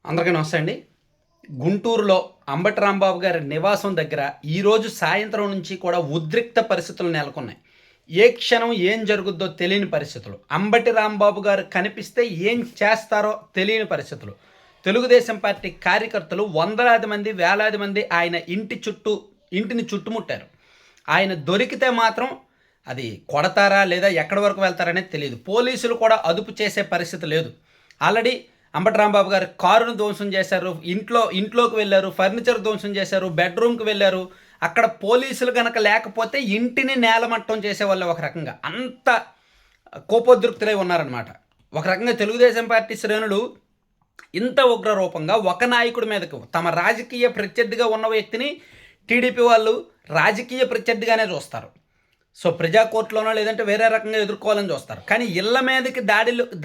అందరికీ నమస్తే అండి. గుంటూరులో అంబటి రాంబాబు గారి నివాసం దగ్గర ఈరోజు సాయంత్రం నుంచి కూడా ఉద్రిక్త పరిస్థితులు నెలకొన్నాయి. ఏ క్షణం ఏం జరుగుద్దో తెలియని పరిస్థితులు. అంబటి రాంబాబు గారు కనిపిస్తే ఏం చేస్తారో తెలియని పరిస్థితులు. తెలుగుదేశం పార్టీ కార్యకర్తలు వందలాది మంది, వేలాది మంది ఆయన ఇంటిని చుట్టుముట్టారు. ఆయన దొరికితే మాత్రం అది కొడతారా లేదా ఎక్కడి వరకు వెళ్తారనేది తెలియదు. పోలీసులు కూడా అదుపు చేసే పరిస్థితి లేదు. ఆల్రెడీ అంబటి రాంబాబు గారు కారును ధ్వంసం చేశారు, ఇంట్లోకి వెళ్ళారు, ఫర్నిచర్ ధ్వంసం చేశారు, బెడ్రూమ్కి వెళ్ళారు. అక్కడ పోలీసులు కనుక లేకపోతే ఇంటిని నేలమట్టం చేసేవాళ్ళు. ఒక రకంగా అంత కోపోద్రిక్తులై ఉన్నారనమాట. ఒక రకంగా తెలుగుదేశం పార్టీ శ్రేణులు ఇంత ఉగ్ర రూపంగా ఒక నాయకుడి మీదకు తమ రాజకీయ ప్రత్యర్థిగా ఉన్న వ్యక్తిని టీడీపీ వాళ్ళు రాజకీయ ప్రత్యర్థిగానే చూస్తారు. సో ప్రజా కోర్టులోనో లేదంటే వేరే రకంగా ఎదుర్కోవాలని చూస్తారు. కానీ ఇళ్ల మీదకి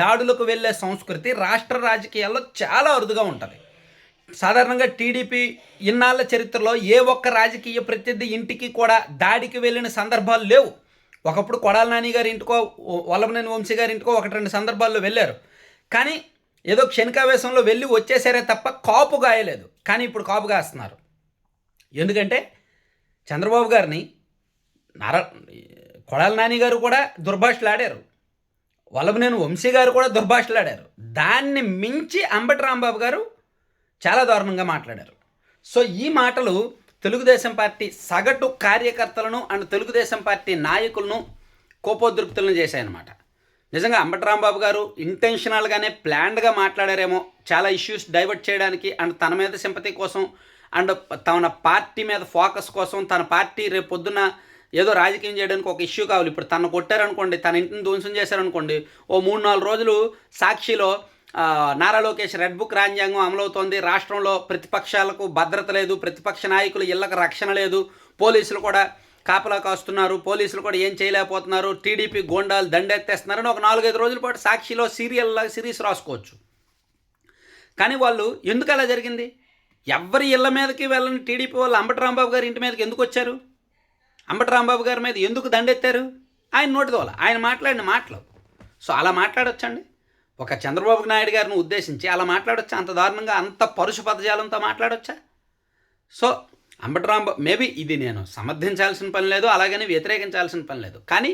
దాడులకు వెళ్ళే సంస్కృతి రాష్ట్ర రాజకీయాల్లో చాలా అరుదుగా ఉంటుంది. సాధారణంగా టీడీపీ ఇన్నాళ్ళ చరిత్రలో ఏ ఒక్క రాజకీయ ప్రత్యర్థి ఇంటికి కూడా దాడికి వెళ్ళిన సందర్భాలు లేవు. ఒకప్పుడు కొడాల నాని గారి ఇంటికో, వల్లభనేని వంశీ గారి ఇంటికో ఒకటి రెండు సందర్భాల్లో వెళ్ళారు. కానీ ఏదో క్షణికావేశంలో వెళ్ళి వచ్చేసారే తప్ప కాపు గాయలేదు. కానీ ఇప్పుడు కాపు కాస్తున్నారు. ఎందుకంటే చంద్రబాబు గారిని కొడాల నాని గారు కూడా దుర్భాషలాడారు, వల్లభనేని వంశీ గారు కూడా దుర్భాషలాడారు. దాన్ని మించి అంబటి రాంబాబు గారు చాలా దారుణంగా మాట్లాడారు. సో ఈ మాటలు తెలుగుదేశం పార్టీ సగటు కార్యకర్తలను అండ్ తెలుగుదేశం పార్టీ నాయకులను కోపోద్రిక్తులను చేశాయన్నమాట. నిజంగా అంబటి రాంబాబు గారు ఇంటెన్షనల్గానే ప్లాన్డ్గా మాట్లాడారేమో, చాలా ఇష్యూస్ డైవర్ట్ చేయడానికి అండ్ తన మీద సింపతి కోసం అండ్ తన పార్టీ మీద ఫోకస్ కోసం, తన పార్టీ రేపు పొద్దున్న ఏదో రాజకీయం చేయడానికి ఒక ఇష్యూ కావాలి. ఇప్పుడు తను కొట్టారనుకోండి, తన ఇంటిని ధ్వంసం చేశారనుకోండి, ఓ 3-4 రోజులు సాక్షిలో నారా లోకేష్ రెడ్ బుక్ రాజ్యాంగం అమలవుతోంది, రాష్ట్రంలో ప్రతిపక్షాలకు భద్రత లేదు, ప్రతిపక్ష నాయకులు ఇళ్లకు రక్షణ లేదు, పోలీసులు కూడా కాపలా కాస్తున్నారు, పోలీసులు కూడా ఏం చేయలేకపోతున్నారు, టీడీపీ గోండాలు దండెత్తేస్తున్నారని ఒక 4-5 రోజుల పాటు సాక్షిలో సిరీస్ రాసుకోవచ్చు. కానీ వాళ్ళు ఎందుకు అలా జరిగింది? ఎవరి ఇళ్ల మీదకి వెళ్ళని టీడీపీ వాళ్ళు అంబటి రాంబాబు గారి ఇంటి మీదకి ఎందుకు వచ్చారు? అంబటి రాంబాబు గారి మీద ఎందుకు దండెత్తారు? ఆయన నోటిదోల, ఆయన మాట్లాడిన మాటలు. సో అలా మాట్లాడొచ్చండి? ఒక చంద్రబాబు నాయుడు గారిని ఉద్దేశించి అలా మాట్లాడొచ్చా? అంత దారుణంగా, అంత పరుష పదజాలంతో మాట్లాడొచ్చా? సో అంబటి రాంబాబు మేబీ ఇది నేను సమర్థించాల్సిన పని లేదు, అలాగని వ్యతిరేకించాల్సిన పని లేదు. కానీ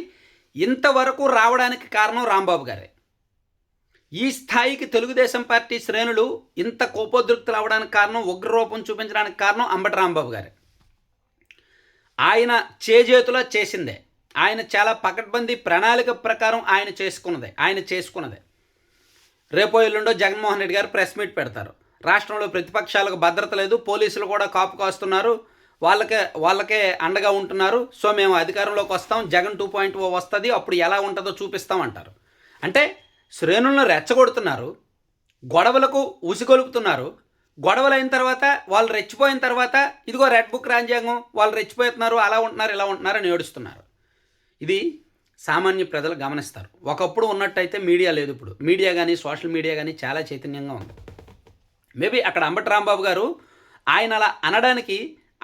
ఇంతవరకు రావడానికి కారణం రాంబాబు గారే. ఈ స్థాయికి తెలుగుదేశం పార్టీ శ్రేణులు ఇంత కోపోద్రిక్తులు అవ్వడానికి కారణం, ఉగ్రరూపం చూపించడానికి కారణం అంబటి రాంబాబు గారే. ఆయన చేజేతులో చేసిందే, ఆయన చాలా పకడ్బందీ ప్రణాళిక ప్రకారం ఆయన చేసుకున్నదే. రేపో ఎల్లుండో జగన్మోహన్ రెడ్డి గారు ప్రెస్ మీట్ పెడతారు. రాష్ట్రంలో ప్రతిపక్షాలకు భద్రత లేదు, పోలీసులు కూడా కాపు కాస్తున్నారు, వాళ్ళకే అండగా ఉంటున్నారు, సో మేము అధికారంలోకి వస్తాం, జగన్ 2.0 వస్తుంది, అప్పుడు ఎలా ఉంటుందో చూపిస్తాం అంటారు. అంటే శ్రేణులను రెచ్చగొడుతున్నారు, గొడవలకు ఉసిగొలుపుతున్నారు. గొడవలు అయిన తర్వాత వాళ్ళు రెచ్చిపోయిన తర్వాత ఇదిగో రెడ్ బుక్ రాజ్యాంగం, వాళ్ళు రెచ్చిపోతున్నారు, అలా ఉంటున్నారు, ఇలా ఉంటున్నారు అని ఏడుస్తున్నారు. ఇది సామాన్య ప్రజలు గమనిస్తారు. ఒకప్పుడు ఉన్నట్టయితే మీడియా లేదు. ఇప్పుడు మీడియా కానీ సోషల్ మీడియా కానీ చాలా చైతన్యంగా ఉంది. మేబీ అక్కడ అంబటి రాంబాబు గారు ఆయన అలా అనడానికి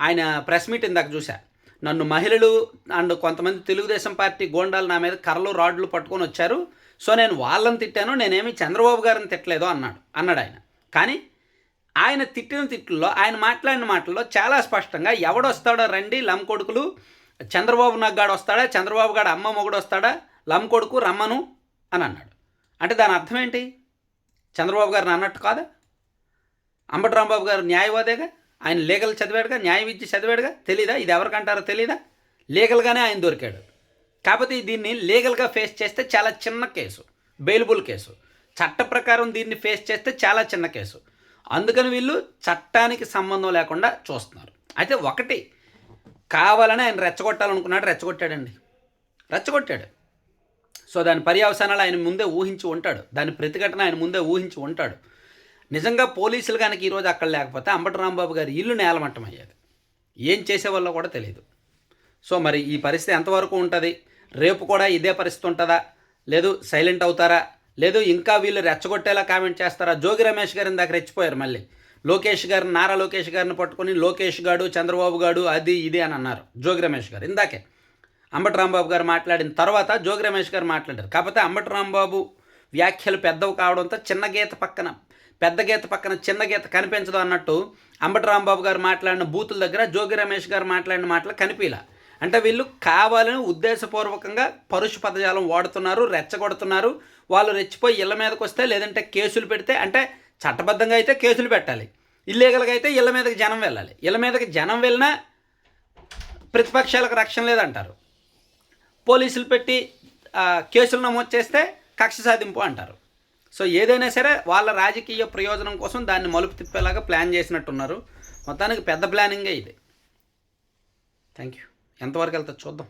ఆయన ప్రెస్ మీట్ ఇందాక చూశా. నన్ను మహిళలు అండ్ కొంతమంది తెలుగుదేశం పార్టీ గోండాలు నా మీద కర్రలు రాడ్లు పట్టుకొని వచ్చారు, సో నేను వాళ్ళని తిట్టాను, నేనేమి చంద్రబాబు గారిని తిట్టలేదు అన్నాడు ఆయన. కానీ ఆయన తిట్టిన తిట్టుల్లో, ఆయన మాట్లాడిన మాటల్లో చాలా స్పష్టంగా ఎవడొస్తాడో రండి లంకొడుకులు, చంద్రబాబు నగ్గాడు వస్తాడా, చంద్రబాబు గారు అమ్మ మొగుడు వస్తాడా, లంకొడుకు రమ్మను అని అన్నాడు. అంటే దాని అర్థం ఏంటి? చంద్రబాబు గారిని అన్నట్టు కాదా? అంబటి రాంబాబు గారు న్యాయవాదేగా, ఆయన లీగల్ చదివాడుగా, న్యాయ విద్య చదివాడుగా, తెలీదా? ఇది ఎవరికంటారో తెలీదా? లీగల్గానే ఆయన దొరికాడు. కాకపోతే దీన్ని లీగల్గా ఫేస్ చేస్తే చాలా చిన్న కేసు, బెయిలబుల్ కేసు. చట్ట ప్రకారం దీన్ని ఫేస్ చేస్తే చాలా చిన్న కేసు. అందుకని వీళ్ళు చట్టానికి సంబంధం లేకుండా చూస్తున్నారు. అయితే ఒకటి కావాలని ఆయన రెచ్చగొట్టాలనుకున్నాడు, రెచ్చగొట్టాడు. సో దాని పర్యవసానాలు ఆయన ముందే ఊహించి ఉంటాడు, దాని ప్రతిఘటన ఆయన ముందే ఊహించి ఉంటాడు. నిజంగా పోలీసులు కనుక ఈరోజు అక్కడ లేకపోతే అంబటి రాంబాబు గారి ఇల్లు నేలమట్టం అయ్యేది. ఏం చేసేవాళ్ళో కూడా తెలియదు. సో మరి ఈ పరిస్థితి ఎంతవరకు ఉంటుంది? రేపు కూడా ఇదే పరిస్థితి ఉంటుందా? లేదు సైలెంట్ అవుతారా? లేదు ఇంకా వీళ్ళు రెచ్చగొట్టేలా కామెంట్ చేస్తారా? జోగి రమేష్ గారిని దాకా రెచ్చిపోయారు. మళ్ళీ నారా లోకేష్ గారిని పట్టుకొని లోకేష్ గాడు, చంద్రబాబు గాడు, అది ఇది అని అన్నారు జోగి రమేష్ గారు. ఇందాకే అంబటి రాంబాబు గారు మాట్లాడిన తర్వాత జోగి రమేష్ గారు మాట్లాడారు. కాకపోతే అంబటి రాంబాబు వ్యాఖ్యలు పెద్దవి కావడంతో చిన్న గీత పక్కన పెద్ద గీత పక్కన చిన్న గీత కనిపించదు అన్నట్టు అంబటి రాంబాబు గారు మాట్లాడిన బూతుల దగ్గర జోగి రమేష్ గారు మాట్లాడిన మాటలు కనిపించలా. అంటే వీళ్ళు కావాలని ఉద్దేశపూర్వకంగా పరుష పదజాలం వాడుతున్నారు, రెచ్చగొడుతున్నారు. వాళ్ళు రెచ్చిపోయి ఇళ్ళ మీదకి వస్తే లేదంటే కేసులు పెడితే, అంటే చట్టబద్ధంగా అయితే కేసులు పెట్టాలి, ఇల్లీగల్గా అయితే ఇళ్ళ మీదకి జనం వెళ్ళాలి. ఇళ్ళ మీదకి జనం వెళ్ళినా ప్రతిపక్షాలకు రక్షణ లేదంటారు. పోలీసులు పెట్టి కేసులు నమోదు చేస్తే కక్ష సాధింపు అంటారు. సో ఏదైనా సరే వాళ్ళ రాజకీయ ప్రయోజనం కోసం దాన్ని మలుపు తిప్పేలాగా ప్లాన్ చేసినట్టున్నారు. మొత్తానికి పెద్ద ప్లానింగే ఇది. Thank you. ఎంతవరకు వెళ్తుంది చూద్దాం.